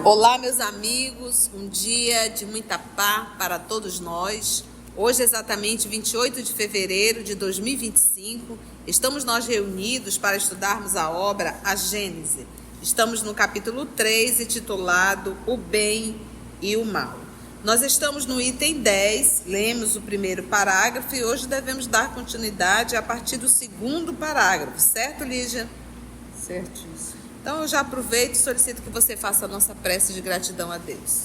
Olá, meus amigos, um dia de muita paz para todos nós. Hoje, exatamente 28 de fevereiro de 2025, estamos nós reunidos para estudarmos a obra A Gênese. Estamos no capítulo 3, intitulado O Bem e o Mal. Nós estamos no item 10, lemos o primeiro parágrafo e hoje devemos dar continuidade a partir do segundo parágrafo, certo, Lígia? Certíssimo. Então eu já aproveito e solicito que você faça a nossa prece de gratidão a Deus.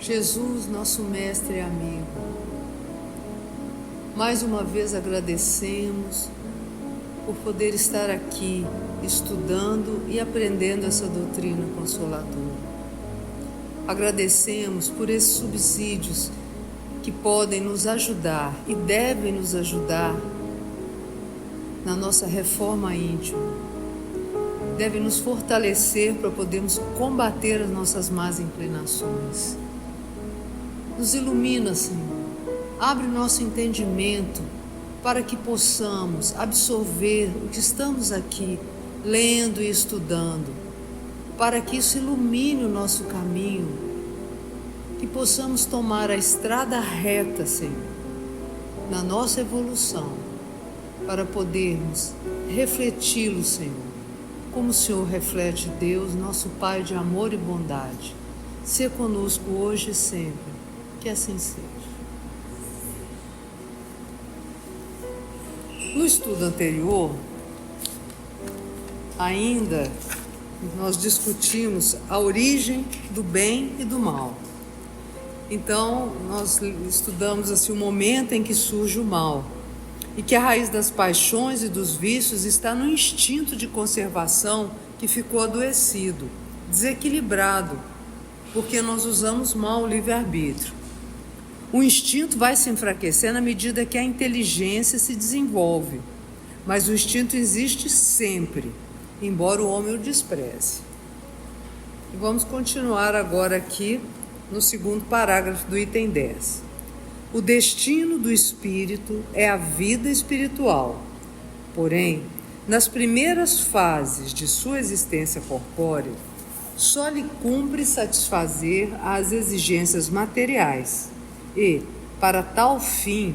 Jesus, nosso mestre e amigo, mais uma vez agradecemos por poder estar aqui estudando e aprendendo essa doutrina consoladora. Agradecemos por esses subsídios que podem nos ajudar e devem nos ajudar na nossa reforma íntima. Devem nos fortalecer para podermos combater as nossas más inclinações. Nos ilumina, Senhor. Abre nosso entendimento para que possamos absorver o que estamos aqui lendo e estudando, para que isso ilumine o nosso caminho, que possamos tomar a estrada reta, Senhor, na nossa evolução, para podermos refleti-lo, Senhor, como o Senhor reflete Deus, nosso Pai de amor e bondade. Se conosco hoje e sempre, que assim seja. No estudo anterior, ainda nós discutimos a origem do bem e do mal. Então, nós estudamos assim, o momento em que surge o mal, e que a raiz das paixões e dos vícios está no instinto de conservação que ficou adoecido, desequilibrado, porque nós usamos mal o livre-arbítrio. O instinto vai se enfraquecer na medida que a inteligência se desenvolve, mas o instinto existe sempre, embora o homem o despreze. E vamos continuar agora aqui no segundo parágrafo do item 10. O destino do espírito é a vida espiritual. Porém, nas primeiras fases de sua existência corpórea, só lhe cumpre satisfazer as exigências materiais e, para tal fim,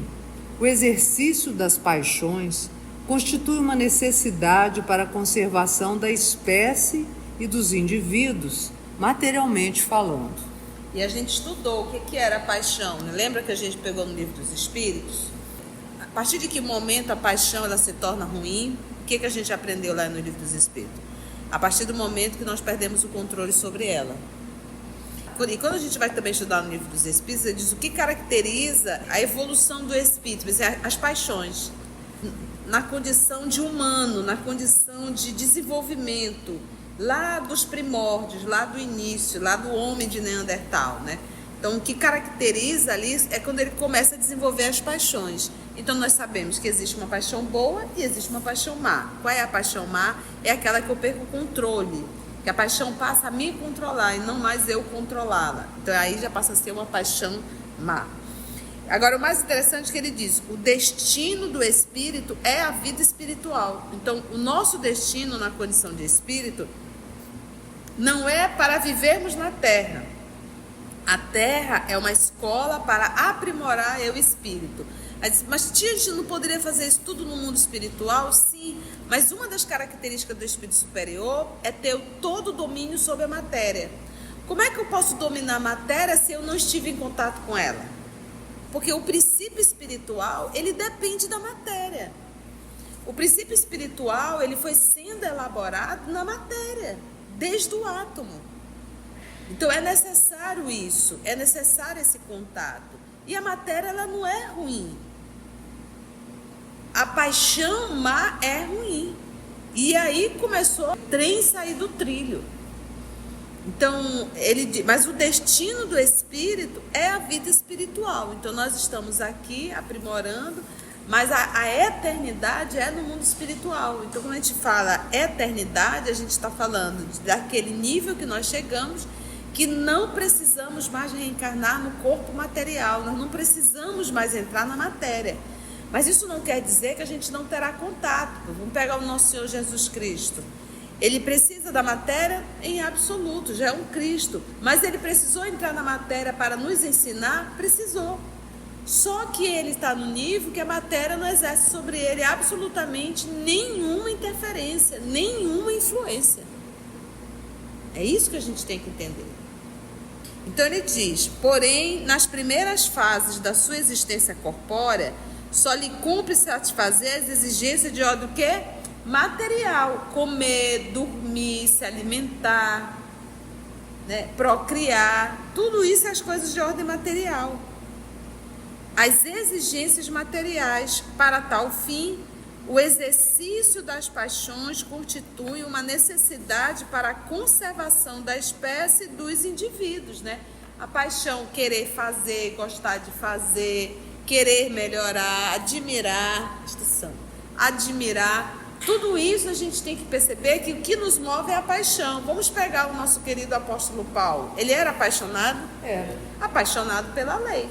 o exercício das paixões constitui uma necessidade para a conservação da espécie e dos indivíduos, materialmente falando. E a gente estudou o que era a paixão, né? Lembra que a gente pegou no Livro dos Espíritos? A partir de que momento a paixão ela se torna ruim? O que a gente aprendeu lá no Livro dos Espíritos? A partir do momento que nós perdemos o controle sobre ela. E quando a gente vai também estudar no Livro dos Espíritos, ele diz o que caracteriza a evolução do espírito, as paixões, na condição de humano, na condição de desenvolvimento, lá dos primórdios, lá do início, lá do homem de Neandertal, né? Então, o que caracteriza ali é quando ele começa a desenvolver as paixões. Então, nós sabemos que existe uma paixão boa e existe uma paixão má. Qual é a paixão má? É aquela que eu perco o controle, que a paixão passa a me controlar e não mais eu controlá-la. Então, aí já passa a ser uma paixão má. Agora, o mais interessante é que ele diz, o destino do espírito é a vida espiritual. Então, o nosso destino na condição de espírito não é para vivermos na Terra. A Terra é uma escola para aprimorar o espírito. Mas tia, a gente não poderia fazer isso tudo no mundo espiritual? Sim, mas uma das características do espírito superior é ter todo o domínio sobre a matéria. Como é que eu posso dominar a matéria se eu não estive em contato com ela? Porque o princípio espiritual, ele depende da matéria. O princípio espiritual, ele foi sendo elaborado na matéria, desde o átomo. Então é necessário isso, é necessário esse contato. E a matéria, ela não é ruim. A paixão má é ruim. E aí começou o trem sair do trilho. Então, mas o destino do espírito é a vida espiritual. Então, nós estamos aqui aprimorando, mas a eternidade é no mundo espiritual. Então, quando a gente fala eternidade, a gente está falando daquele nível que nós chegamos, que não precisamos mais reencarnar no corpo material, nós não precisamos mais entrar na matéria. Mas isso não quer dizer que a gente não terá contato. Vamos pegar o nosso Senhor Jesus Cristo. Ele precisa da matéria em absoluto, já é um Cristo. Mas ele precisou entrar na matéria para nos ensinar? Precisou. Só que ele está no nível que a matéria não exerce sobre ele absolutamente nenhuma interferência, nenhuma influência. É isso que a gente tem que entender. Então ele diz, porém, nas primeiras fases da sua existência corpórea, só lhe cumpre satisfazer as exigências de ordem do quê? Material. Comer, dormir, se alimentar, né? Procriar. Tudo isso é as coisas de ordem material. As exigências materiais. Para tal fim, o exercício das paixões constitui uma necessidade para a conservação da espécie e dos indivíduos, né? A paixão, querer fazer, gostar de fazer, querer melhorar, admirar, tudo isso a gente tem que perceber que o que nos move é a paixão. Vamos pegar o nosso querido apóstolo Paulo. Ele era apaixonado? Era. Apaixonado pela lei.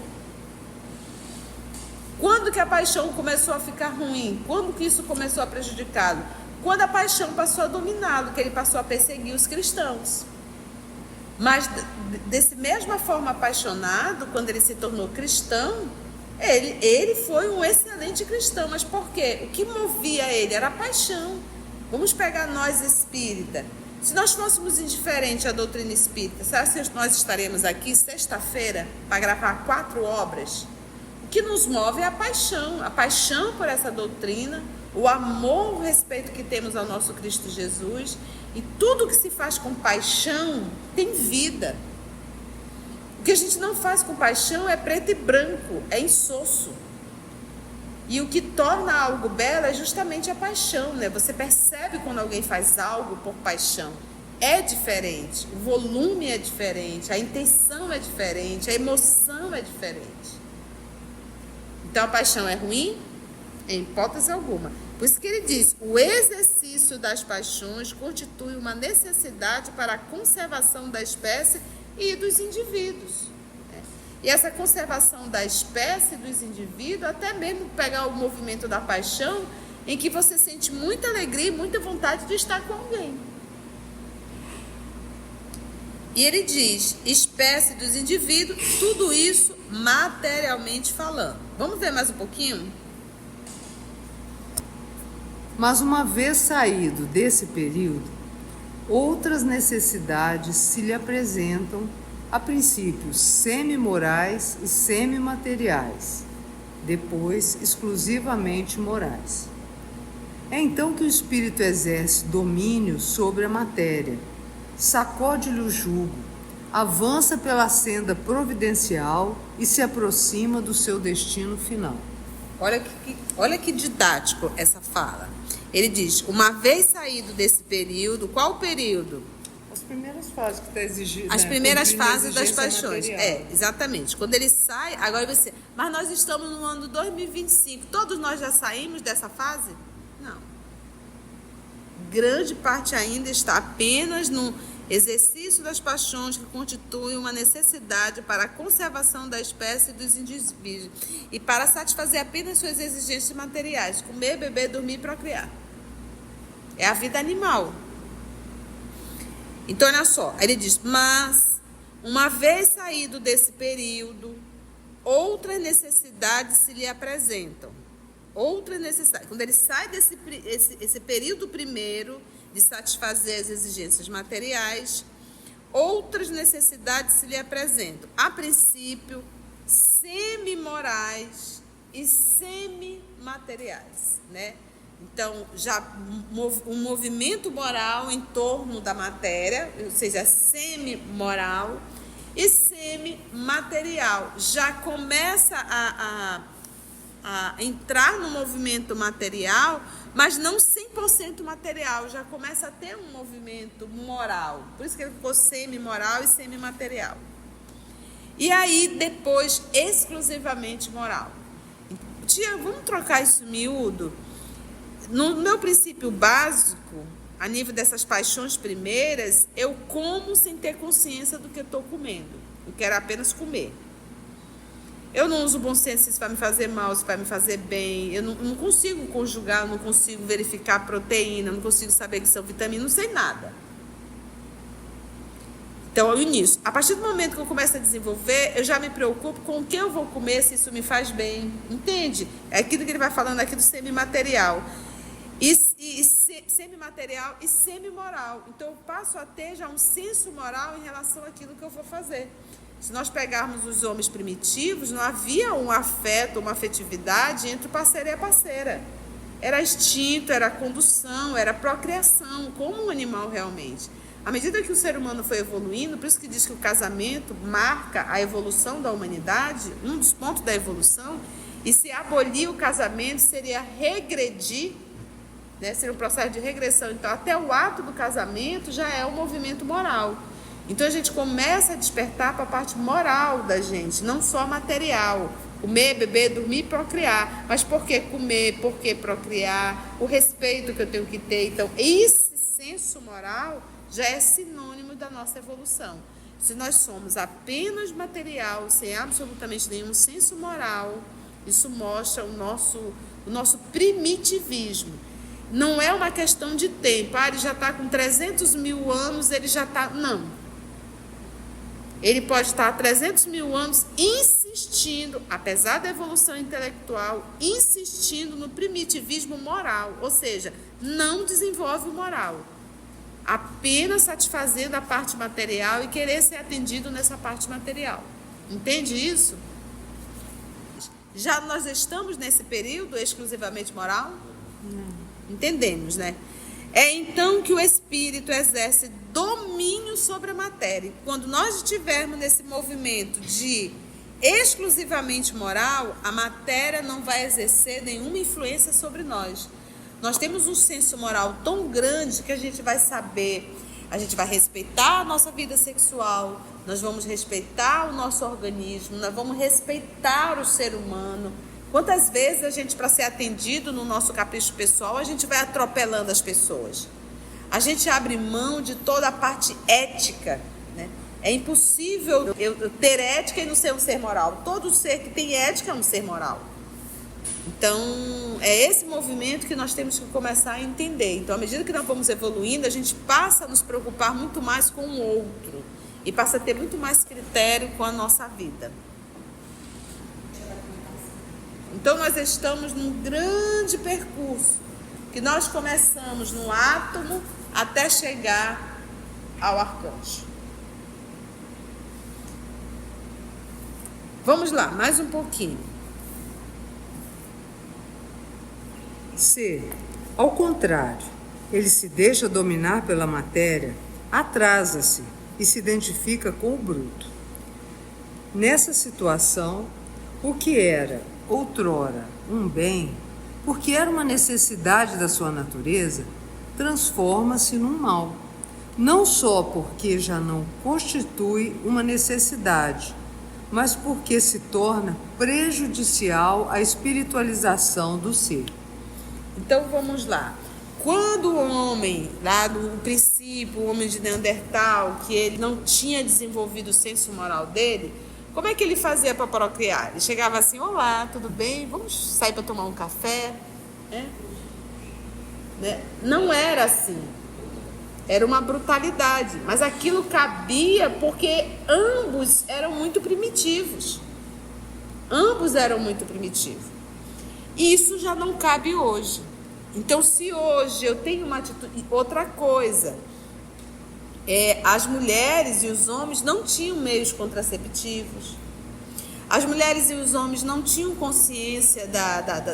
Quando que a paixão começou a ficar ruim? Quando que isso começou a prejudicá-lo? Quando a paixão passou a dominá-lo, que ele passou a perseguir os cristãos. Mas desse mesma forma apaixonado, quando ele se tornou cristão, ele foi um excelente cristão. Mas por quê? O que movia ele era a paixão. Vamos pegar nós espírita. Se nós fôssemos indiferentes à doutrina espírita, será que nós estaremos aqui sexta-feira para gravar 4 obras? O que nos move é a paixão por essa doutrina, o amor, o respeito que temos ao nosso Cristo Jesus. E tudo que se faz com paixão tem vida. O que a gente não faz com paixão é preto e branco, é insosso. E o que torna algo belo é justamente a paixão, né? Você percebe quando alguém faz algo por paixão. É diferente, o volume é diferente, a intenção é diferente, a emoção é diferente. Então a paixão é ruim? Em hipótese alguma. Por isso que ele diz, o exercício das paixões constitui uma necessidade para a conservação da espécie e dos indivíduos. E essa conservação da espécie e dos indivíduos, até mesmo pegar o movimento da paixão, em que você sente muita alegria e muita vontade de estar com alguém. E ele diz, espécie dos indivíduos, tudo isso materialmente falando. Vamos ver mais um pouquinho? Mas uma vez saído desse período, outras necessidades se lhe apresentam, a princípio semi-morais e semi-materiais, depois exclusivamente morais. É então que o espírito exerce domínio sobre a matéria, sacode-lhe o jugo, avança pela senda providencial e se aproxima do seu destino final. Olha que didático essa fala. Ele diz, uma vez saído desse período, qual período? As primeiras fases que está exigindo. As primeiras fases das paixões. Material. Exatamente. Quando ele sai, agora você. Mas nós estamos no ano 2025. Todos nós já saímos dessa fase? Não. Grande parte ainda está apenas no exercício das paixões, que constitui uma necessidade para a conservação da espécie e dos indivíduos e para satisfazer apenas suas exigências materiais, comer, beber, dormir e procriar. É a vida animal. Então, olha só, ele diz, mas, uma vez saído desse período, outras necessidades se lhe apresentam. Outras necessidades. Quando ele sai desse período primeiro, de satisfazer as exigências materiais, outras necessidades se lhe apresentam. A princípio, semi-morais e semi-materiais, né? Então, já um movimento moral em torno da matéria, ou seja, semi-moral e semi-material. Já começa a entrar no movimento material, mas não 100% material, já começa a ter um movimento moral. Por isso que ele ficou semi-moral e semi-material. E aí, depois, exclusivamente moral. Tia, vamos trocar isso miúdo? No meu princípio básico, a nível dessas paixões primeiras, eu como sem ter consciência do que eu estou comendo. Eu quero apenas comer. Eu não uso bom senso se isso vai me fazer mal, se vai me fazer bem. Eu não consigo conjugar, não consigo verificar proteína, não consigo saber que são vitaminas, não sei nada. Então, é o início. A partir do momento que eu começo a desenvolver, eu já me preocupo com o que eu vou comer, se isso me faz bem. Entende? É aquilo que ele vai falando aqui do semimaterial. Semimaterial e semimoral. Então, eu passo a ter já um senso moral em relação àquilo que eu vou fazer. Se nós pegarmos os homens primitivos, não havia um afeto, uma afetividade entre o parceiro e a parceira. Era instinto, era condução, era procriação, como um animal realmente. À medida que o ser humano foi evoluindo, por isso que diz que o casamento marca a evolução da humanidade, um dos pontos da evolução, e se abolir o casamento seria regredir, né? Seria um processo de regressão. Então, até o ato do casamento já é um movimento moral. Então a gente começa a despertar para a parte moral da gente, não só material. Comer, beber, dormir e procriar. Mas por que comer? Por que procriar? O respeito que eu tenho que ter. Então, esse senso moral já é sinônimo da nossa evolução. Se nós somos apenas material, sem absolutamente nenhum senso moral, isso mostra o nosso primitivismo. Não é uma questão de tempo. Ele já está com 300 mil anos, ele já está... Não. Ele pode estar há 300 mil anos insistindo, apesar da evolução intelectual, insistindo no primitivismo moral, ou seja, não desenvolve o moral, apenas satisfazendo a parte material e querer ser atendido nessa parte material. Entende isso? Já nós estamos nesse período exclusivamente moral? Não. Entendemos, né? É então que o espírito exerce domínio sobre a matéria. Quando nós estivermos nesse movimento de exclusivamente moral, a matéria não vai exercer nenhuma influência sobre nós. Nós temos um senso moral tão grande que a gente vai saber, a gente vai respeitar a nossa vida sexual, nós vamos respeitar o nosso organismo, nós vamos respeitar o ser humano. Quantas vezes a gente, para ser atendido no nosso capricho pessoal, a gente vai atropelando as pessoas? A gente abre mão de toda a parte ética, né? É impossível eu ter ética e não ser um ser moral. Todo ser que tem ética é um ser moral. Então, é esse movimento que nós temos que começar a entender. Então, à medida que nós vamos evoluindo, a gente passa a nos preocupar muito mais com o outro e passa a ter muito mais critério com a nossa vida. Então, nós estamos num grande percurso, que nós começamos no átomo até chegar ao arcanjo. Vamos lá, mais um pouquinho. Se, ao contrário, ele se deixa dominar pela matéria, atrasa-se e se identifica com o bruto. Nessa situação, o que era outrora um bem, porque era uma necessidade da sua natureza, transforma-se num mal. Não só porque já não constitui uma necessidade, mas porque se torna prejudicial à espiritualização do ser. Então vamos lá. Quando o homem, lá no princípio, o homem de Neandertal, que ele não tinha desenvolvido o senso moral dele, como é que ele fazia para procriar? Ele chegava assim: olá, tudo bem? Vamos sair para tomar um café? Né? Não era assim. Era uma brutalidade. Mas aquilo cabia porque ambos eram muito primitivos. Ambos eram muito primitivos. Isso já não cabe hoje. Então, se hoje eu tenho uma atitude... Outra coisa... as mulheres e os homens não tinham meios contraceptivos. As mulheres e os homens não tinham consciência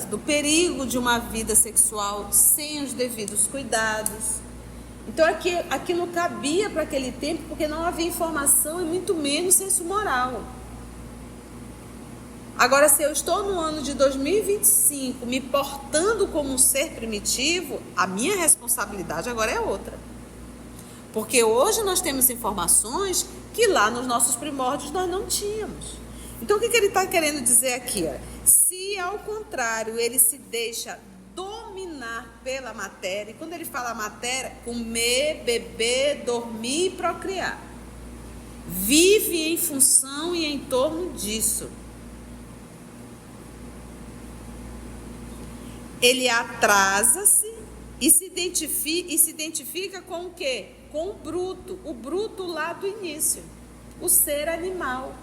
do perigo de uma vida sexual sem os devidos cuidados. Então aquilo cabia para aquele tempo porque não havia informação e muito menos senso moral. Agora, se eu estou no ano de 2025 me portando como um ser primitivo, a minha responsabilidade agora é outra. Porque hoje nós temos informações que lá nos nossos primórdios nós não tínhamos. Então, o que ele está querendo dizer aqui? Se, ao contrário, ele se deixa dominar pela matéria, e quando ele fala matéria, comer, beber, dormir e procriar. Vive em função e em torno disso. ele atrasa-se e se identifica com o quê? Com o bruto lá do início, o ser animal,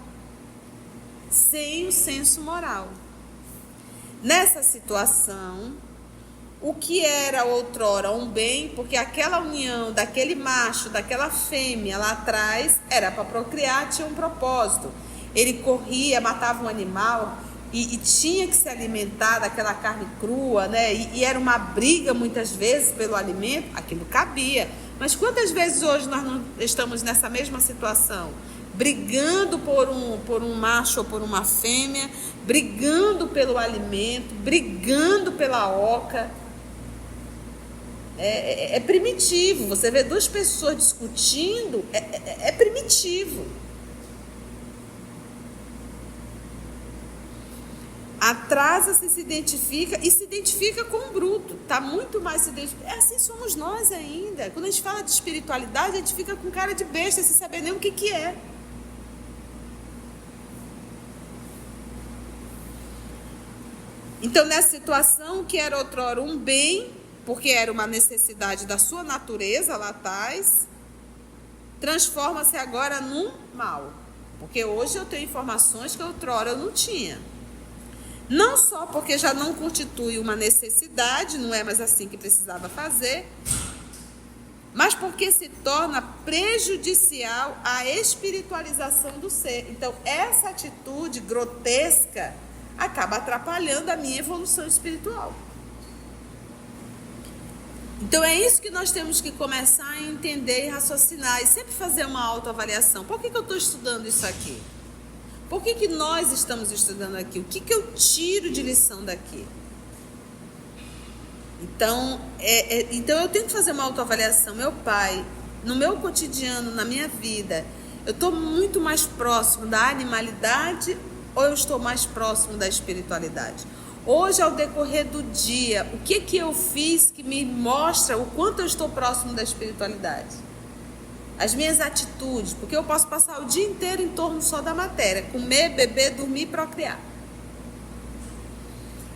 sem o senso moral. Nessa situação, o que era outrora um bem, porque aquela união daquele macho, daquela fêmea lá atrás, era para procriar, tinha um propósito. Ele corria, matava um animal e tinha que se alimentar daquela carne crua, né? E era uma briga muitas vezes pelo alimento, aquilo cabia. Mas quantas vezes hoje nós não estamos nessa mesma situação? Brigando por um macho ou por uma fêmea, brigando pelo alimento, brigando pela oca. É primitivo. Você vê duas pessoas discutindo, é primitivo. Atrasa-se, se identifica com o bruto. Está muito mais se identificando. Assim somos nós ainda. Quando a gente fala de espiritualidade, a gente fica com cara de besta, sem saber nem o que é. Então, nessa situação, que era outrora um bem, porque era uma necessidade da sua natureza lá atrás, transforma-se agora num mal. Porque hoje eu tenho informações que outrora eu não tinha. Não só porque já não constitui uma necessidade, não é mais assim que precisava fazer, mas porque se torna prejudicial à espiritualização do ser. Então, essa atitude grotesca acaba atrapalhando a minha evolução espiritual. Então, é isso que nós temos que começar a entender e raciocinar, e sempre fazer uma autoavaliação. Por que eu estou estudando isso aqui? Por que nós estamos estudando aqui? O que eu tiro de lição daqui? Então, eu tenho que fazer uma autoavaliação. Meu pai, no meu cotidiano, na minha vida, eu estou muito mais próximo da animalidade ou eu estou mais próximo da espiritualidade? Hoje, ao decorrer do dia, o que eu fiz que me mostra o quanto eu estou próximo da espiritualidade? As minhas atitudes, porque eu posso passar o dia inteiro em torno só da matéria, comer, beber, dormir e procriar.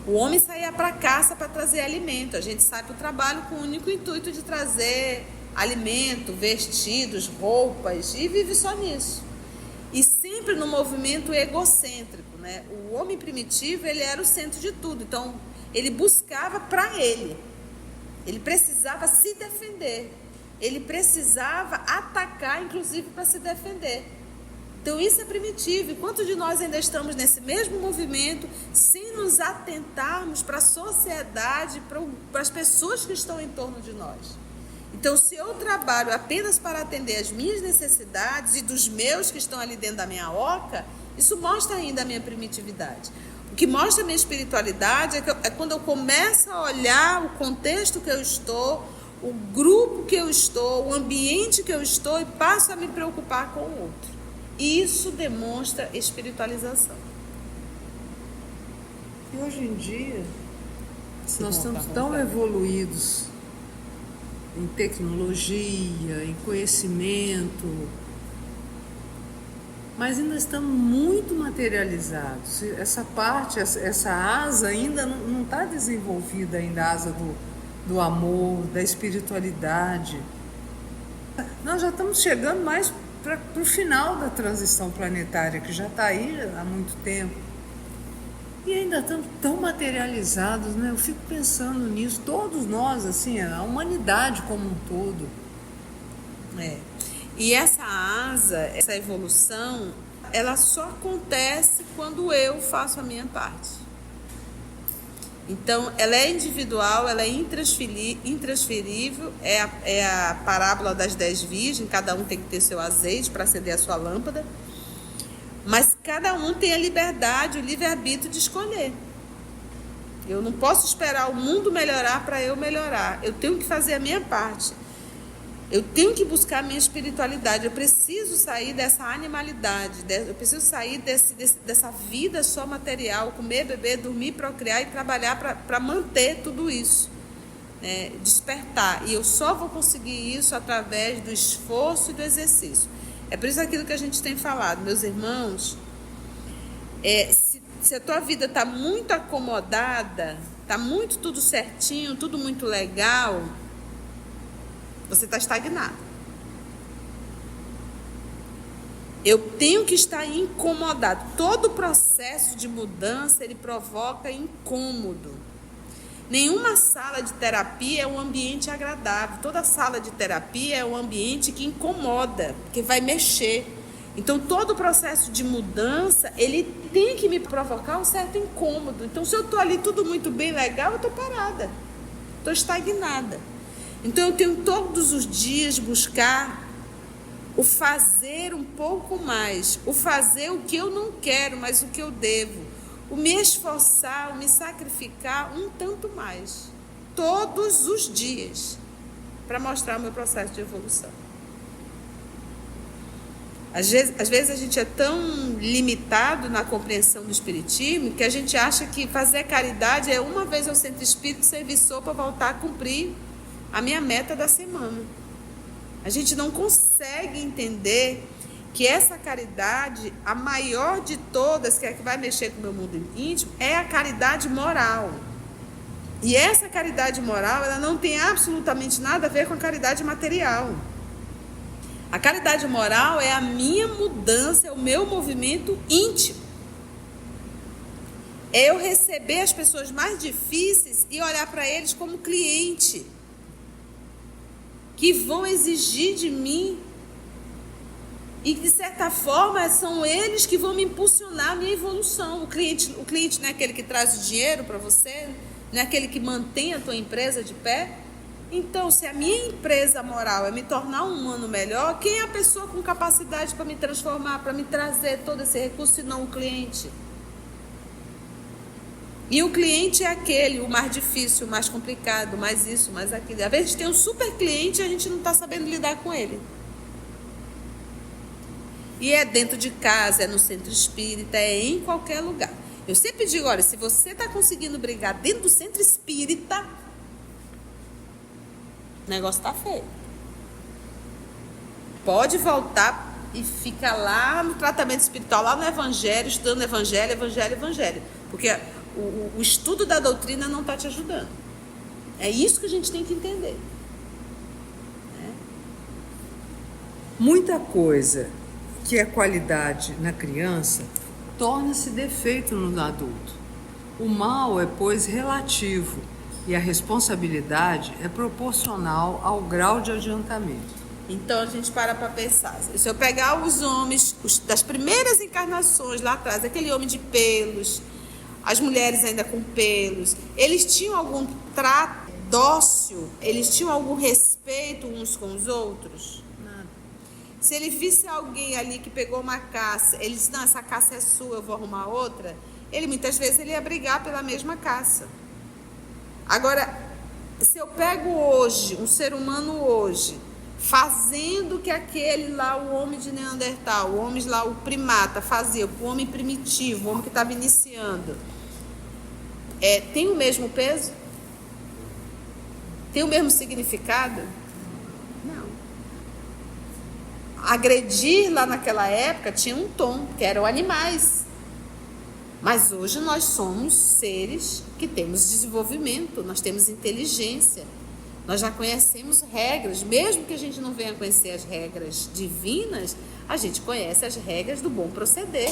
O homem saía para a caça para trazer alimento, a gente sai para o trabalho com o único intuito de trazer alimento, vestidos, roupas, e vive só nisso. E sempre no movimento egocêntrico, né? O homem primitivo, ele era o centro de tudo, então ele buscava para ele precisava se defender. Ele precisava atacar, inclusive, para se defender. Então, isso é primitivo. E quantos de nós ainda estamos nesse mesmo movimento, sem nos atentarmos para a sociedade, para as pessoas que estão em torno de nós? Então, se eu trabalho apenas para atender as minhas necessidades e dos meus que estão ali dentro da minha oca, isso mostra ainda a minha primitividade. O que mostra a minha espiritualidade é quando eu começo a olhar o contexto que eu estou, o grupo que eu estou, o ambiente que eu estou e passo a me preocupar com o outro. Isso demonstra espiritualização. E hoje em dia, nós estamos tão evoluídos em tecnologia, em conhecimento, mas ainda estamos muito materializados. Essa parte, essa asa ainda não está desenvolvida, ainda a asa do amor, da espiritualidade. Nós já estamos chegando mais para o final da transição planetária, que já está aí há muito tempo. E ainda estamos tão materializados, né? Eu fico pensando nisso, todos nós, assim, a humanidade como um todo. E essa asa, essa evolução, ela só acontece quando eu faço a minha parte. Então, ela é individual, ela é intransferível, é a parábola das 10 virgens, cada um tem que ter seu azeite para acender a sua lâmpada, mas cada um tem a liberdade, o livre-arbítrio de escolher. Eu não posso esperar o mundo melhorar para eu melhorar, eu tenho que fazer a minha parte. Eu tenho que buscar a minha espiritualidade, eu preciso sair dessa animalidade, eu preciso sair dessa vida só material, comer, beber, dormir, procriar e trabalhar para manter tudo isso, né? Despertar. E eu só vou conseguir isso através do esforço e do exercício. É por isso aquilo que a gente tem falado, meus irmãos, se a tua vida está muito acomodada, está muito tudo certinho, tudo muito legal, você está estagnado. Eu tenho que estar incomodado. Todo processo de mudança, ele provoca incômodo. Nenhuma sala de terapia é um ambiente agradável. Toda sala de terapia é um ambiente que incomoda, que vai mexer. Então, todo processo de mudança, ele tem que me provocar um certo incômodo. Então, se eu estou ali tudo muito bem, legal, eu estou parada. Estou estagnada. Então, eu tenho todos os dias buscar o fazer um pouco mais, o fazer o que eu não quero, mas o que eu devo, o me esforçar, o me sacrificar um tanto mais, todos os dias, para mostrar o meu processo de evolução. Às vezes a gente é tão limitado na compreensão do espiritismo que a gente acha que fazer caridade é uma vez ao centro espírita, servir sopa, voltar a cumprir a minha meta da semana. A gente não consegue entender que essa caridade, a maior de todas, que é a que vai mexer com o meu mundo íntimo, é a caridade moral. E essa caridade moral, ela não tem absolutamente nada a ver com a caridade material. A caridade moral é a minha mudança, é o meu movimento íntimo. É eu receber as pessoas mais difíceis e olhar para eles como cliente, que vão exigir de mim e, de certa forma, são eles que vão me impulsionar a minha evolução. O cliente não é aquele que traz o dinheiro para você, não é aquele que mantém a tua empresa de pé. Então, se a minha empresa moral é me tornar um humano melhor, quem é a pessoa com capacidade para me transformar, para me trazer todo esse recurso, se não o cliente? E o cliente é aquele, o mais difícil, o mais complicado, mais isso, mais aquilo. Às vezes tem um super cliente e a gente não está sabendo lidar com ele. E é dentro de casa, é no centro espírita, é em qualquer lugar. Eu sempre digo, olha, se você está conseguindo brigar dentro do centro espírita, o negócio está feio. Pode voltar e fica lá no tratamento espiritual, lá no evangelho, estudando evangelho. Porque o estudo da doutrina não está te ajudando. É isso que a gente tem que entender. Muita coisa que é qualidade na criança torna-se defeito no adulto. O mal é, pois, relativo e a responsabilidade é proporcional ao grau de adiantamento. Então a gente para pensar. Se eu pegar os homens das primeiras encarnações lá atrás, aquele homem de pelos, as mulheres ainda com pelos, eles tinham algum trato dócil? Eles tinham algum respeito uns com os outros? Nada. Se ele visse alguém ali que pegou uma caça, ele disse, não, essa caça é sua, eu vou arrumar outra, ele muitas vezes ele ia brigar pela mesma caça. Agora, se eu pego hoje, um ser humano hoje, fazendo o que aquele lá, o homem de Neandertal, o homem lá, o primata, fazia, o homem primitivo, o homem que estava iniciando, tem o mesmo peso? Tem o mesmo significado? Não. Agredir lá naquela época tinha um tom, que eram animais. Mas hoje nós somos seres que temos desenvolvimento, nós temos inteligência, nós já conhecemos regras, mesmo que a gente não venha conhecer as regras divinas, a gente conhece as regras do bom proceder,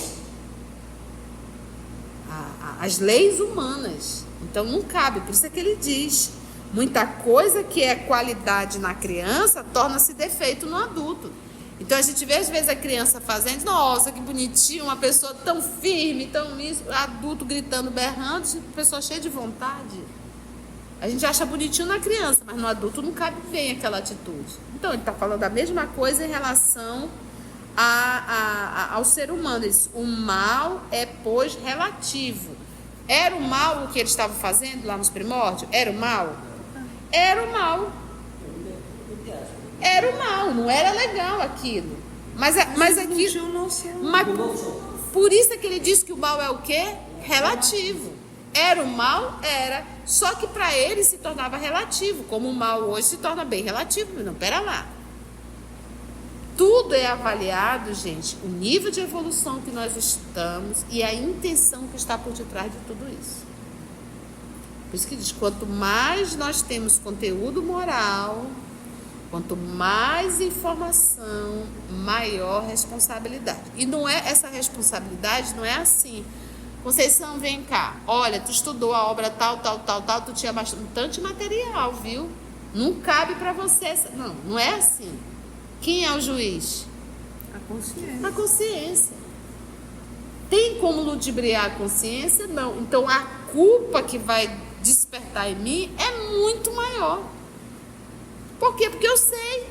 as leis humanas. Então não cabe, por isso é que ele diz, muita coisa que é qualidade na criança torna-se defeito no adulto. Então a gente vê às vezes a criança fazendo, nossa, que bonitinho, uma pessoa tão firme, tão isso, adulto gritando, berrando, pessoa cheia de vontade. A gente acha bonitinho na criança, mas no adulto não cabe bem aquela atitude. Então ele está falando a mesma coisa em relação ao ser humano. Ele diz, o mal é, pois, relativo. Era o mal o que eles estavam fazendo lá nos primórdios? Era o mal? Era o mal. Era o mal, não era legal aquilo. Mas aquilo. Mas por isso é que ele diz que o mal é o quê? Relativo. Era o mal? Era. Só que para ele se tornava relativo, como o mal hoje se torna bem relativo. Não, pera lá. Tudo é avaliado, gente, o nível de evolução que nós estamos e a intenção que está por detrás de tudo isso. Por isso que diz, quanto mais nós temos conteúdo moral, quanto mais informação, maior responsabilidade. E não é essa responsabilidade, não é assim. Conceição, vem cá. Olha, tu estudou a obra tal, tu tinha bastante material, viu? Não cabe para você. Não, não é assim. Quem é o juiz? A consciência. A consciência. Tem como ludibriar a consciência? Não. Então, a culpa que vai despertar em mim é muito maior. Por quê? Porque eu sei.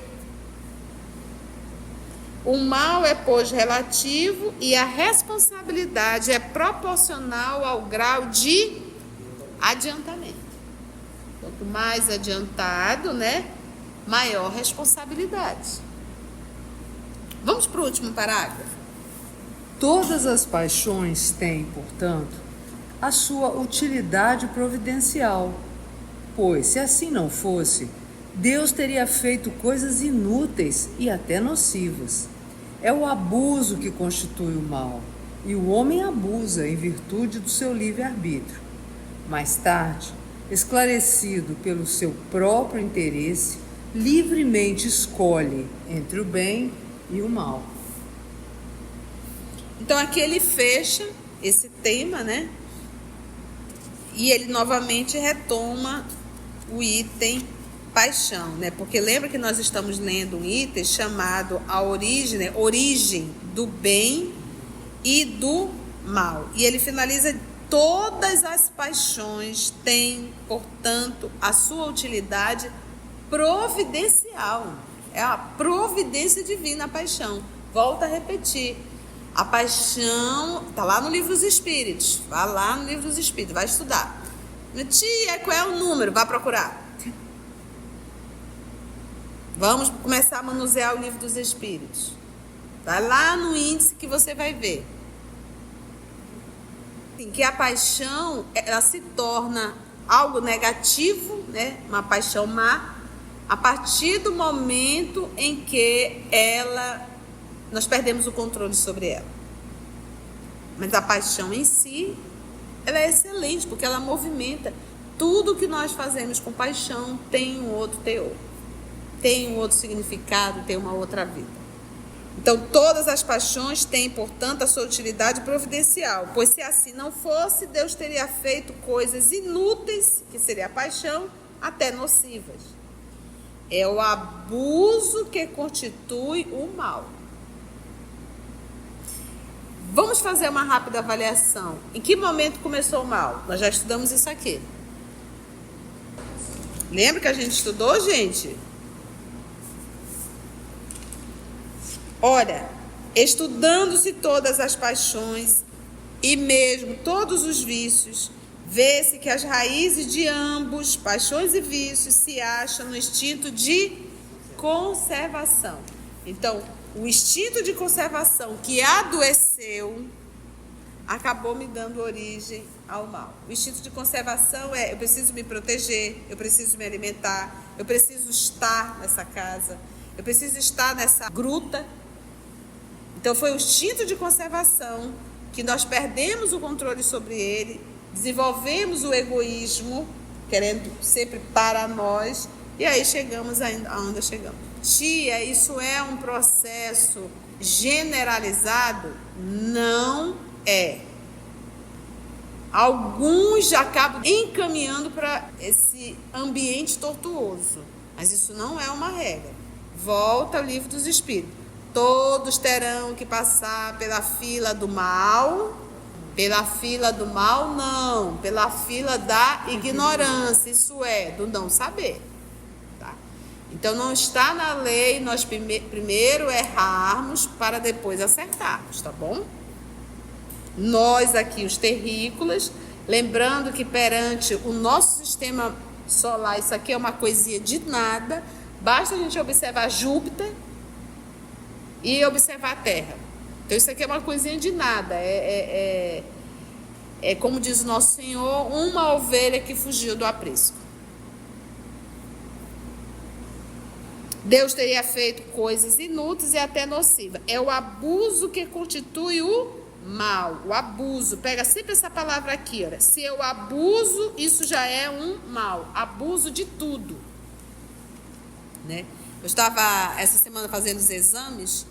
O mal é, pois, relativo e a responsabilidade é proporcional ao grau de adiantamento. Quanto mais adiantado, né, maior responsabilidade. Vamos para o último parágrafo. Todas as paixões têm, portanto, a sua utilidade providencial, pois, se assim não fosse, Deus teria feito coisas inúteis e até nocivas. É o abuso que constitui o mal, e o homem abusa em virtude do seu livre-arbítrio. Mais tarde, esclarecido pelo seu próprio interesse, livremente escolhe entre o bem e o mal. Então aqui ele fecha esse tema, né? E ele novamente retoma o item paixão, né? Porque lembra que nós estamos lendo um item chamado a origem, né? Origem do bem e do mal. E ele finaliza: todas as paixões têm, portanto, a sua utilidade providencial. É a providência divina, a paixão. Volto a repetir. A paixão está lá no livro dos Espíritos. Vai lá no livro dos Espíritos, vai estudar. Tia, qual é o número? Vai procurar. Vamos começar a manusear o livro dos Espíritos. Vai lá no índice que você vai ver. Assim, que a paixão, ela se torna algo negativo, né? Uma paixão má, a partir do momento em que nós perdemos o controle sobre ela. Mas a paixão em si, ela é excelente, porque ela movimenta. Tudo que nós fazemos com paixão tem um outro teor, tem um outro significado, tem uma outra vida. Então, todas as paixões têm, portanto, a sua utilidade providencial, pois se assim não fosse, Deus teria feito coisas inúteis, que seria a paixão, até nocivas. É o abuso que constitui o mal. Vamos fazer uma rápida avaliação. Em que momento começou o mal? Nós já estudamos isso aqui. Lembra que a gente estudou, gente? Ora, estudando-se todas as paixões e mesmo todos os vícios, vê-se que as raízes de ambos, paixões e vícios, se acham no instinto de conservação. Então, o instinto de conservação que adoeceu acabou me dando origem ao mal. O instinto de conservação é: eu preciso me proteger, eu preciso me alimentar, eu preciso estar nessa casa, eu preciso estar nessa gruta. Então foi o instinto de conservação que nós perdemos o controle sobre ele, desenvolvemos o egoísmo, querendo sempre para nós, e aí chegamos aonde chegamos. Tia, isso é um processo generalizado? Não é. Alguns já acabam encaminhando para esse ambiente tortuoso, mas isso não é uma regra. Volta ao livro dos Espíritos. Todos terão que passar pela fila do mal. Pela fila do mal, não. Pela fila da ignorância, isso é, do não saber. Tá? Então, não está na lei nós primeiro errarmos para depois acertarmos, tá bom? Nós aqui, os terrícolas, lembrando que perante o nosso sistema solar, isso aqui é uma coisinha de nada, basta a gente observar Júpiter e observar a Terra. Então isso aqui é uma coisinha de nada, é como diz o nosso Senhor, uma ovelha que fugiu do aprisco. Deus teria feito coisas inúteis e até nocivas. É o abuso que constitui o mal, o abuso. Pega sempre essa palavra aqui, olha. Se eu abuso, isso já é um mal. Abuso de tudo, né? Eu estava essa semana fazendo os exames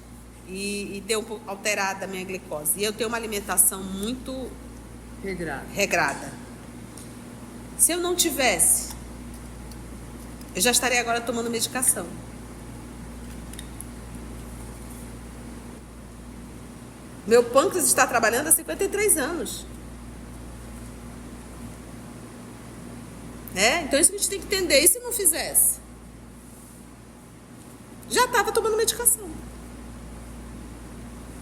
e deu um pouco alterada a minha glicose. E eu tenho uma alimentação muito regrada. Se eu não tivesse, eu já estaria agora tomando medicação. Meu pâncreas está trabalhando há 53 anos. Então isso a gente tem que entender. E se não fizesse? Já estava tomando medicação.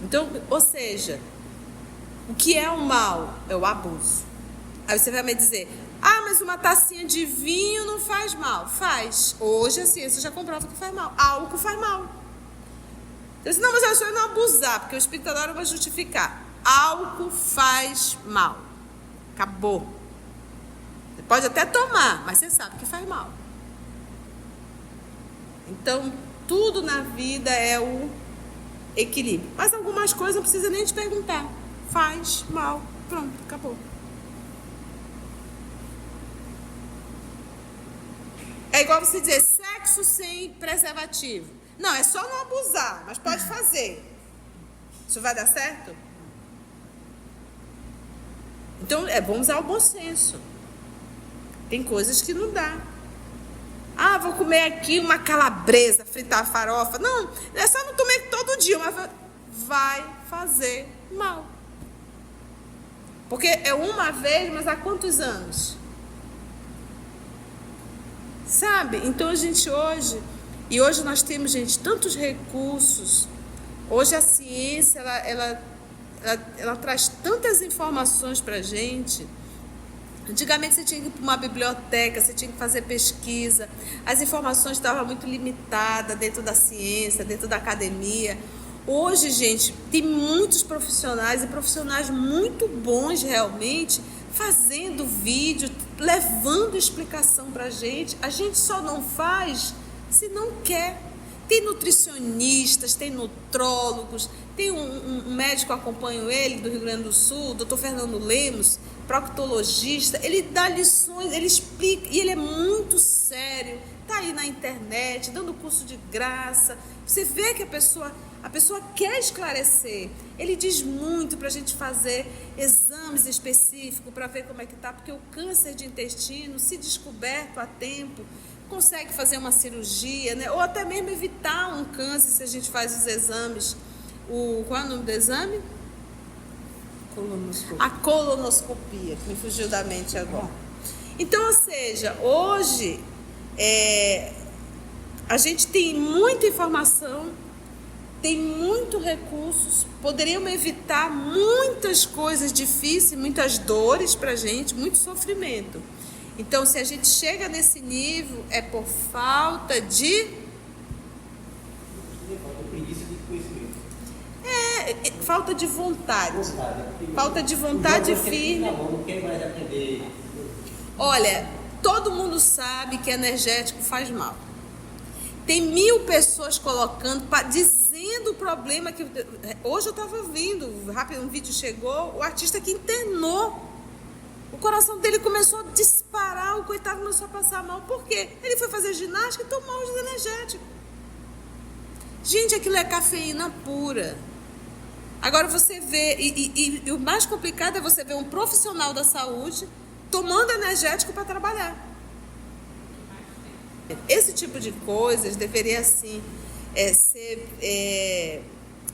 Então, ou seja, o que é o mal? É o abuso. Aí você vai me dizer, mas uma tacinha de vinho não faz mal. Faz. Hoje a ciência já comprova que faz mal. Álcool faz mal. Eu disse, não, mas é só eu não abusar, porque o espírito agora vai justificar. Álcool faz mal. Acabou. Você pode até tomar, mas você sabe que faz mal. Então, tudo na vida é o equilíbrio. Mas algumas coisas não precisa nem te perguntar. Faz mal. Pronto, acabou. É igual você dizer sexo sem preservativo. Não, é só não abusar, mas pode fazer. Isso vai dar certo? Então, é bom usar o bom senso. Tem coisas que não dá. Vou comer aqui uma calabresa, fritar farofa. Não, é só não comer todo dia, mas vai fazer mal. Porque é uma vez, mas há quantos anos? Sabe? Então a gente hoje nós temos, gente, tantos recursos. Hoje a ciência, ela traz tantas informações pra gente. Antigamente você tinha que ir para uma biblioteca, você tinha que fazer pesquisa. As informações estavam muito limitadas dentro da ciência, dentro da academia. Hoje, gente, tem muitos profissionais e profissionais muito bons realmente, fazendo vídeo, levando explicação pra gente. A gente só não faz se não quer. Tem nutricionistas, tem nutrólogos, tem um médico, acompanho ele, do Rio Grande do Sul, Dr. Fernando Lemos, proctologista. Ele dá lições, ele explica, e ele é muito sério, tá aí na internet, dando curso de graça. Você vê que a pessoa quer esclarecer. Ele diz muito pra gente fazer exames específicos para ver como é que tá, porque o câncer de intestino, se descoberto a tempo, consegue fazer uma cirurgia, né? Ou até mesmo evitar um câncer se a gente faz os exames. Qual é o nome do exame? Colonoscopia. A colonoscopia, que me fugiu da mente agora. Então, ou seja, hoje a gente tem muita informação, tem muitos recursos, poderiam evitar muitas coisas difíceis, muitas dores pra gente, muito sofrimento. Então, se a gente chega nesse nível, é por falta de... falta de vontade. Falta de vontade firme. Olha, todo mundo sabe que energético faz mal. Tem 1000 pessoas colocando, dizendo o problema que... Hoje eu estava ouvindo, rápido, um vídeo chegou, o artista que internou. O coração dele começou a disparar, o coitado começou a passar mal. Por quê? Ele foi fazer ginástica e tomou os energéticos. Gente, aquilo é cafeína pura. Agora você vê, e o mais complicado é você ver um profissional da saúde tomando energético para trabalhar. Esse tipo de coisas deveria, assim,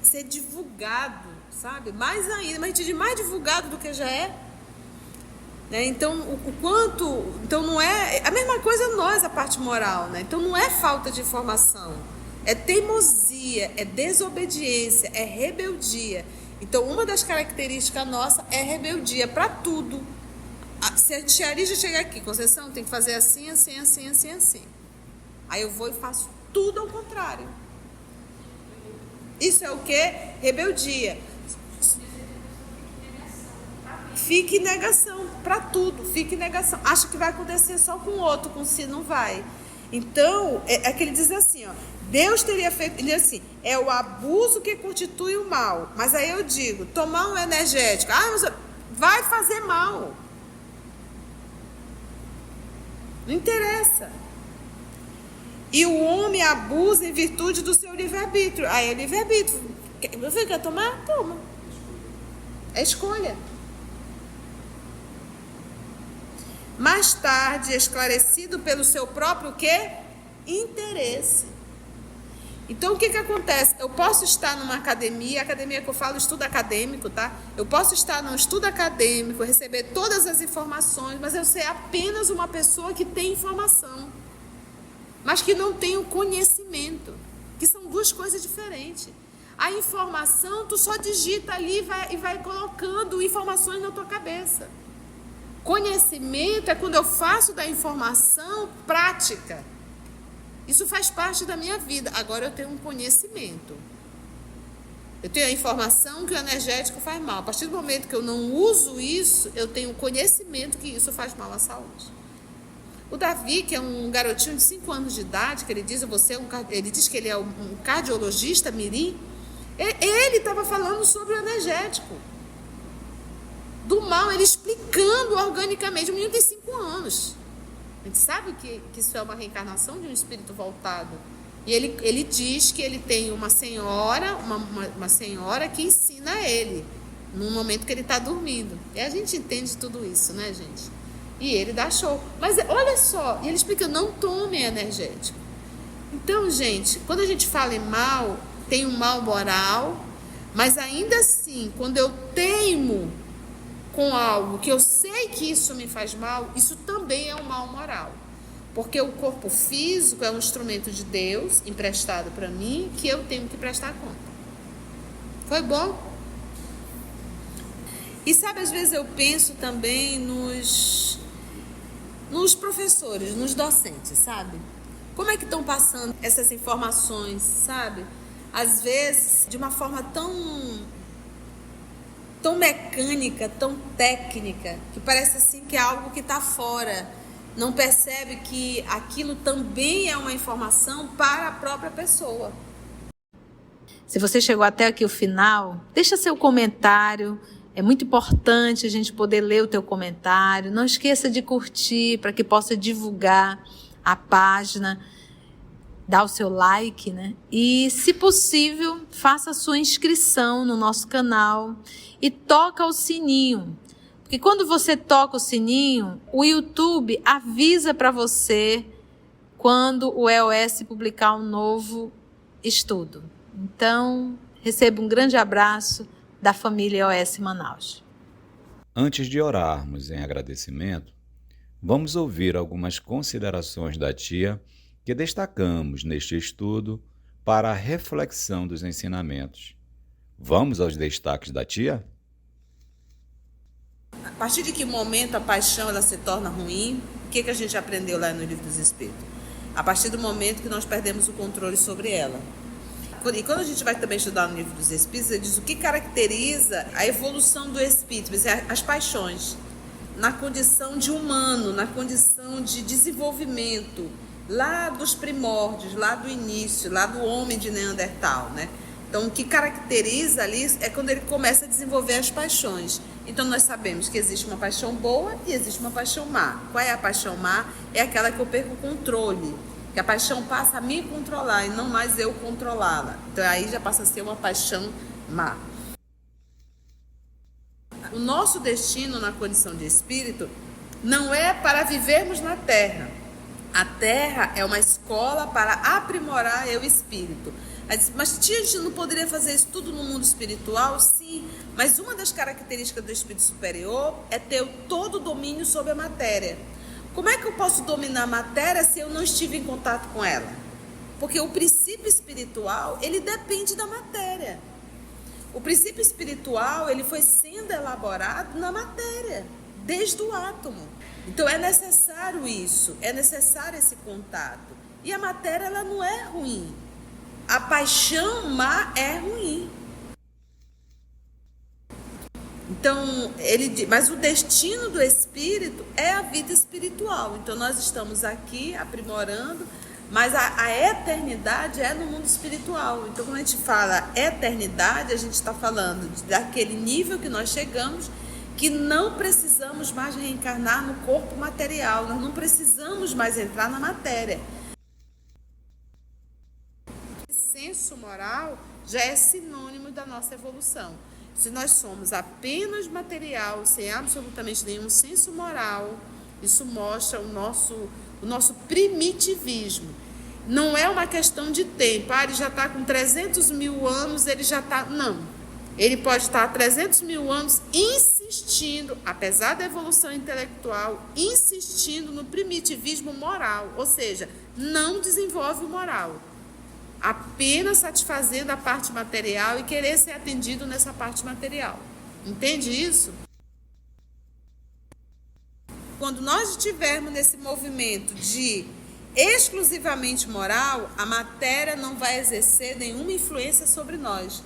ser divulgado, sabe? Mais ainda, mas de mais divulgado do que já é. Né? Então, então não é a mesma coisa nós, a parte moral, né? Então não é falta de informação, é teimosia, é desobediência, é rebeldia. Então uma das características nossa é rebeldia para tudo. Se a tia Arija chegar aqui, Conceição, tem que fazer assim, assim, assim, assim, assim. Aí eu vou e faço tudo ao contrário. Isso é o quê? Rebeldia. Fique em negação para tudo, fique em negação. Acha que vai acontecer só com o outro, com si não vai. Então, é que ele diz assim, ó, Deus teria feito, ele diz assim, é o abuso que constitui o mal. Mas aí eu digo, tomar um energético, vai fazer mal. Não interessa. E o homem abusa em virtude do seu livre-arbítrio. Aí é livre-arbítrio. Você quer tomar? Toma. É escolha. Mais tarde, esclarecido pelo seu próprio quê? Interesse. Então, o que acontece? Eu posso estar numa academia, a academia que eu falo, estudo acadêmico, tá? Eu posso estar num estudo acadêmico, receber todas as informações, mas eu ser apenas uma pessoa que tem informação, mas que não tem o conhecimento, que são duas coisas diferentes. A informação, tu só digita ali e vai colocando informações na tua cabeça. Conhecimento é quando eu faço da informação prática. Isso faz parte da minha vida. Agora eu tenho um conhecimento. Eu tenho a informação que o energético faz mal. A partir do momento que eu não uso isso, eu tenho conhecimento que isso faz mal à saúde. O Davi, que é um garotinho de 5 anos de idade, que ele diz, ele diz que ele é um cardiologista mirim, ele estava falando sobre o energético. Do mal, ele explicando organicamente. O menino tem 5 anos. A gente sabe que isso é uma reencarnação de um espírito voltado. E ele diz que ele tem uma senhora, uma senhora que ensina a ele, no momento que ele está dormindo. E a gente entende tudo isso, né, gente? E ele dá show. Mas olha só, e ele explica, não tome energético. Então, gente, quando a gente fala em mal, tem um mal moral, mas ainda assim, quando eu teimo com algo que eu sei que isso me faz mal, isso também é um mal moral. Porque o corpo físico é um instrumento de Deus, emprestado para mim, que eu tenho que prestar conta. Foi bom? E sabe, às vezes eu penso também nos professores, nos docentes, sabe? Como é que estão passando essas informações, sabe? Às vezes, de uma forma tão mecânica, tão técnica, que parece assim que é algo que está fora. Não percebe que aquilo também é uma informação para a própria pessoa. Se você chegou até aqui o final, deixa seu comentário. É muito importante a gente poder ler o teu comentário. Não esqueça de curtir para que possa divulgar a página. Dá o seu like, né? E, se possível, faça a sua inscrição no nosso canal e toca o sininho. Porque quando você toca o sininho, o YouTube avisa para você quando o EOS publicar um novo estudo. Então, receba um grande abraço da família EOS Manaus. Antes de orarmos em agradecimento, vamos ouvir algumas considerações da tia que destacamos neste estudo para a reflexão dos ensinamentos. Vamos aos destaques da tia? A partir de que momento a paixão ela se torna ruim? O que a gente aprendeu lá no Livro dos Espíritos? A partir do momento que nós perdemos o controle sobre ela. E quando a gente vai também estudar no Livro dos Espíritos, ele diz o que caracteriza a evolução do espírito, as paixões, na condição de humano, na condição de desenvolvimento, lá dos primórdios, lá do início, lá do homem de Neandertal, né? Então, o que caracteriza ali é quando ele começa a desenvolver as paixões. Então, nós sabemos que existe uma paixão boa e existe uma paixão má. Qual é a paixão má? É aquela que eu perco o controle, que a paixão passa a me controlar e não mais eu controlá-la. Então, aí já passa a ser uma paixão má. O nosso destino na condição de espírito não é para vivermos na Terra. A Terra é uma escola para aprimorar eu espírito. Mas tia, a gente não poderia fazer isso tudo no mundo espiritual? Sim, mas uma das características do espírito superior é ter todo o domínio sobre a matéria. Como é que eu posso dominar a matéria se eu não estive em contato com ela? Porque o princípio espiritual, ele depende da matéria. O princípio espiritual, ele foi sendo elaborado na matéria, desde o átomo. Então é necessário isso, é necessário esse contato. E a matéria, ela não é ruim. A paixão má é ruim. Então, mas o destino do espírito é a vida espiritual. Então nós estamos aqui aprimorando Mas a eternidade é no mundo espiritual. Então, quando a gente fala eternidade, a gente está falando daquele nível que nós chegamos, que não precisamos mais reencarnar no corpo material, nós não precisamos mais entrar na matéria. O senso moral já é sinônimo da nossa evolução. Se nós somos apenas material, sem absolutamente nenhum senso moral, isso mostra o nosso primitivismo. Não é uma questão de tempo. Ele já está com 300 mil anos, ele já está... Não. Ele pode estar há 300 mil anos insistindo, apesar da evolução intelectual, insistindo no primitivismo moral. Ou seja, não desenvolve o moral. Apenas satisfazendo a parte material e querer ser atendido nessa parte material. Entende isso? Quando nós estivermos nesse movimento de exclusivamente moral, a matéria não vai exercer nenhuma influência sobre nós.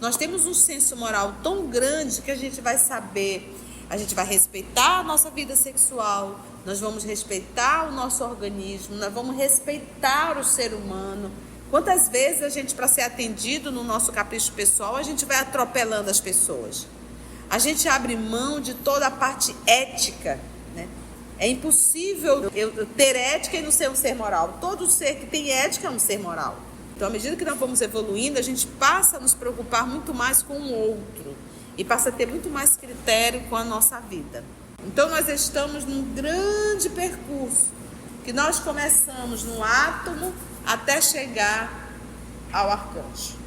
Nós temos um senso moral tão grande que a gente vai saber, a gente vai respeitar a nossa vida sexual, nós vamos respeitar o nosso organismo, nós vamos respeitar o ser humano. Quantas vezes a gente, para ser atendido no nosso capricho pessoal, a gente vai atropelando as pessoas? A gente abre mão de toda a parte ética, né? É impossível eu ter ética e não ser um ser moral. Todo ser que tem ética é um ser moral. Então, à medida que nós vamos evoluindo, a gente passa a nos preocupar muito mais com o outro e passa a ter muito mais critério com a nossa vida. Então, nós estamos num grande percurso, que nós começamos no átomo até chegar ao arcanjo.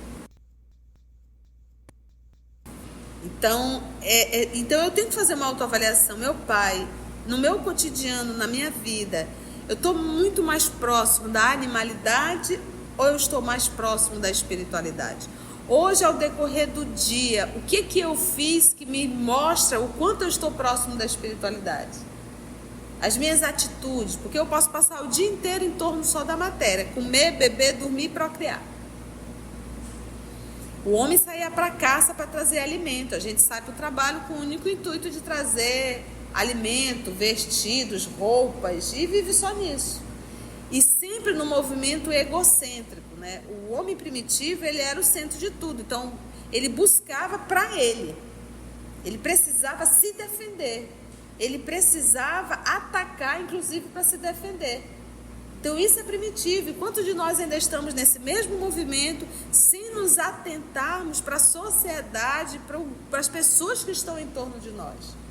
Então eu tenho que fazer uma autoavaliação. Meu pai, no meu cotidiano, na minha vida, eu estou muito mais próximo da animalidade ou eu estou mais próximo da espiritualidade? Hoje, ao decorrer do dia, o que eu fiz que me mostra o quanto eu estou próximo da espiritualidade? As minhas atitudes, porque eu posso passar o dia inteiro em torno só da matéria, comer, beber, dormir e procriar. O homem saía para a caça para trazer alimento, a gente sai para o trabalho com o único intuito de trazer alimento, vestidos, roupas, e vive só nisso. E sempre no movimento egocêntrico, né? O homem primitivo, ele era o centro de tudo, então ele buscava para ele precisava se defender, ele precisava atacar, inclusive, para se defender. Então isso é primitivo, e quantos de nós ainda estamos nesse mesmo movimento, sem nos atentarmos para a sociedade, para as pessoas que estão em torno de nós?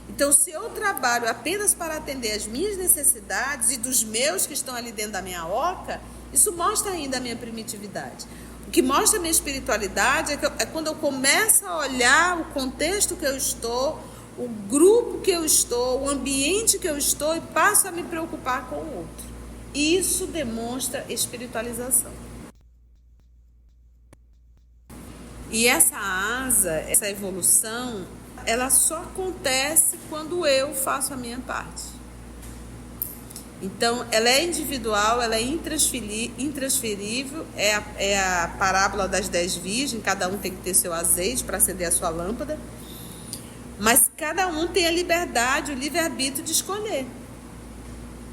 Então, se eu trabalho apenas para atender as minhas necessidades e dos meus que estão ali dentro da minha oca, isso mostra ainda a minha primitividade. O que mostra a minha espiritualidade é quando eu começo a olhar o contexto que eu estou, o grupo que eu estou, o ambiente que eu estou e passo a me preocupar com o outro. Isso demonstra espiritualização. E essa asa, essa evolução, ela só acontece quando eu faço a minha parte. Então, ela é individual, ela é intransferível, é a parábola das 10 virgens, cada um tem que ter seu azeite para acender a sua lâmpada, mas cada um tem a liberdade, o livre-arbítrio de escolher.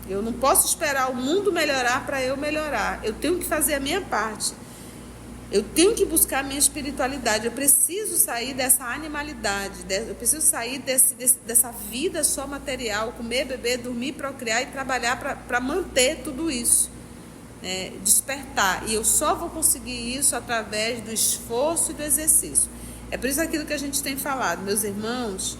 Eu não posso esperar o mundo melhorar para eu melhorar, eu tenho que fazer a minha parte. Eu tenho que buscar a minha espiritualidade, eu preciso sair dessa animalidade, eu preciso sair dessa vida só material, comer, beber, dormir, procriar e trabalhar para manter tudo isso, despertar. E eu só vou conseguir isso através do esforço e do exercício. É por isso aquilo que a gente tem falado, meus irmãos,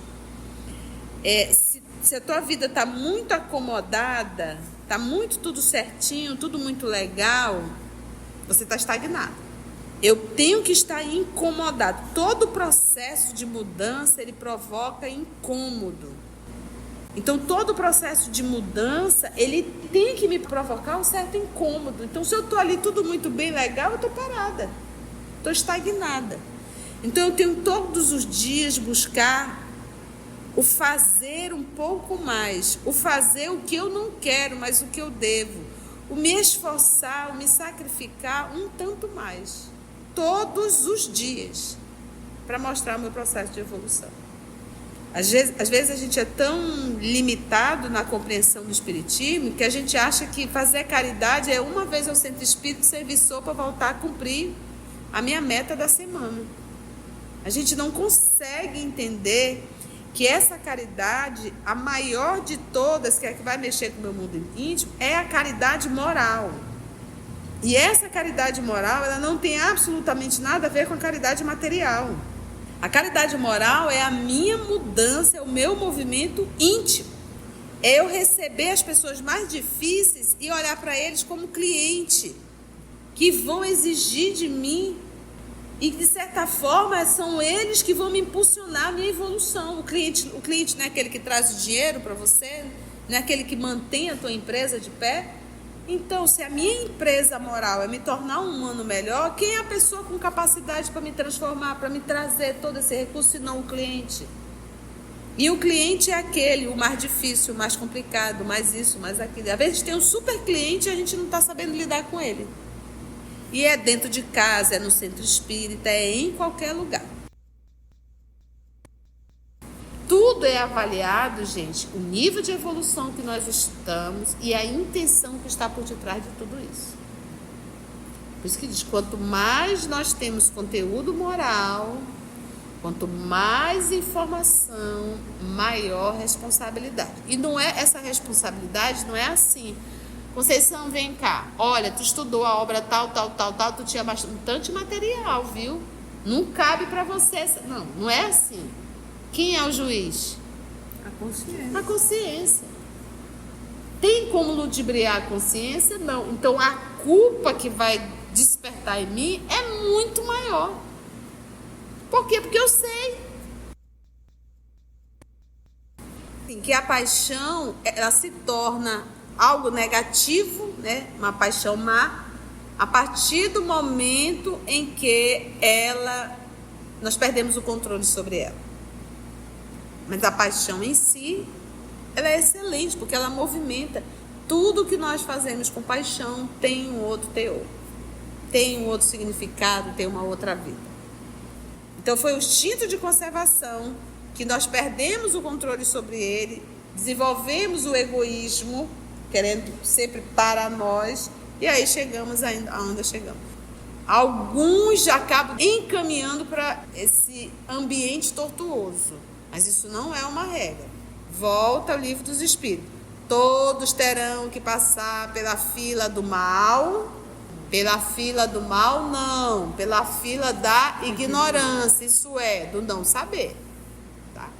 se a tua vida está muito acomodada, está muito tudo certinho, tudo muito legal, você está estagnado. Eu tenho que estar incomodado. Todo processo de mudança, ele provoca incômodo. Então, todo processo de mudança, ele tem que me provocar um certo incômodo. Então, se eu estou ali tudo muito bem, legal, eu estou parada. Estou estagnada. Então, eu tenho todos os dias buscar o fazer um pouco mais. O fazer o que eu não quero, mas o que eu devo. O me esforçar, o me sacrificar um tanto mais. Todos os dias, para mostrar o meu processo de evolução. Às vezes a gente é tão limitado na compreensão do espiritismo que a gente acha que fazer caridade é uma vez ao centro espírita, servir sopa, voltar a cumprir a minha meta da semana. A gente não consegue entender que essa caridade, a maior de todas, que é a que vai mexer com o meu mundo íntimo, é a caridade moral. E essa caridade moral, ela não tem absolutamente nada a ver com a caridade material. A caridade moral é a minha mudança, é o meu movimento íntimo. É eu receber as pessoas mais difíceis e olhar para eles como cliente, que vão exigir de mim. E, de certa forma, são eles que vão me impulsionar a minha evolução. O cliente não é aquele que traz o dinheiro para você, não é aquele que mantém a tua empresa de pé. Então, se a minha empresa moral é me tornar um humano melhor, quem é a pessoa com capacidade para me transformar, para me trazer todo esse recurso, se não o cliente? E o cliente é aquele, o mais difícil, o mais complicado, mais isso, mais aquilo. Às vezes tem um super cliente e a gente não está sabendo lidar com ele. E é dentro de casa, é no centro espírita, é em qualquer lugar. Tudo é avaliado, gente, o nível de evolução que nós estamos e a intenção que está por detrás de tudo isso. Por isso que diz, quanto mais nós temos conteúdo moral, quanto mais informação, maior responsabilidade. E não é essa responsabilidade, não é assim. Conceição, vem cá, olha, tu estudou a obra tal, tu tinha bastante material, viu? Não cabe para você. Não é assim. Quem é o juiz? A consciência. A consciência. Tem como ludibriar a consciência? Não. Então, a culpa que vai despertar em mim é muito maior. Por quê? Porque eu sei. Assim, que a paixão, ela se torna algo negativo, né? Uma paixão má, a partir do momento em que nós perdemos o controle sobre ela. Mas a paixão em si, ela é excelente, porque ela movimenta. Tudo que nós fazemos com paixão tem um outro teor, tem um outro significado, tem uma outra vida. Então foi o instinto de conservação que nós perdemos o controle sobre ele, desenvolvemos o egoísmo, querendo sempre para nós, e aí chegamos aonde chegamos. Alguns já acabam encaminhando para esse ambiente tortuoso. Mas isso não é uma regra. Volta ao Livro dos Espíritos. Todos terão que passar pela fila do mal. Pela fila do mal, não. Pela fila da ignorância. Isso é, do não saber. Tá?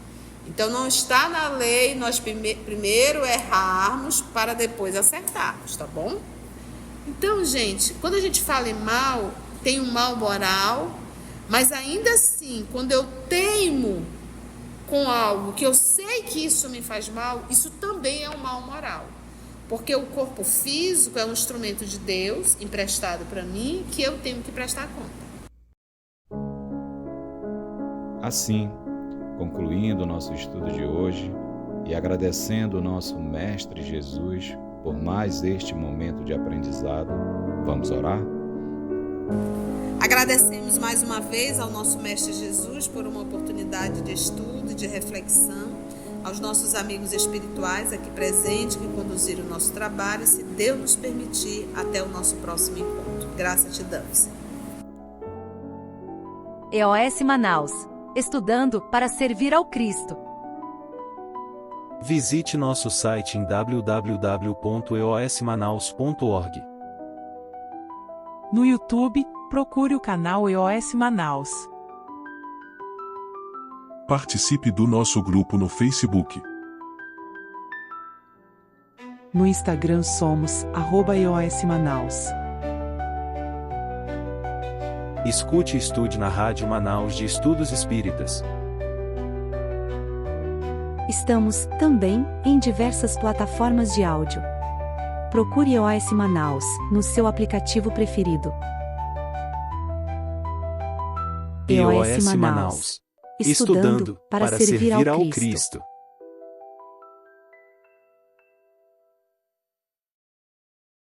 Então, não está na lei nós primeiro errarmos para depois acertarmos, tá bom? Então, gente, quando a gente fala em mal, tem um mal moral, mas ainda assim, quando eu teimo com algo que eu sei que isso me faz mal, isso também é um mal moral. Porque o corpo físico é um instrumento de Deus, emprestado para mim, que eu tenho que prestar conta. Assim, concluindo o nosso estudo de hoje e agradecendo o nosso Mestre Jesus por mais este momento de aprendizado, vamos orar? Agradecemos mais uma vez ao nosso Mestre Jesus por uma oportunidade de estudo e de reflexão, aos nossos amigos espirituais aqui presentes que conduziram o nosso trabalho, e se Deus nos permitir, até o nosso próximo encontro. Graça te damos. EOS Manaus. Estudando para servir ao Cristo. Visite nosso site em www.eosmanaus.org. No YouTube, procure o canal EOS Manaus. Participe do nosso grupo no Facebook. No Instagram somos @EOS Manaus. Escute e estude na Rádio Manaus de Estudos Espíritas. Estamos, também, em diversas plataformas de áudio. Procure EOS Manaus, no seu aplicativo preferido. EOS Manaus. Estudando para servir ao Cristo.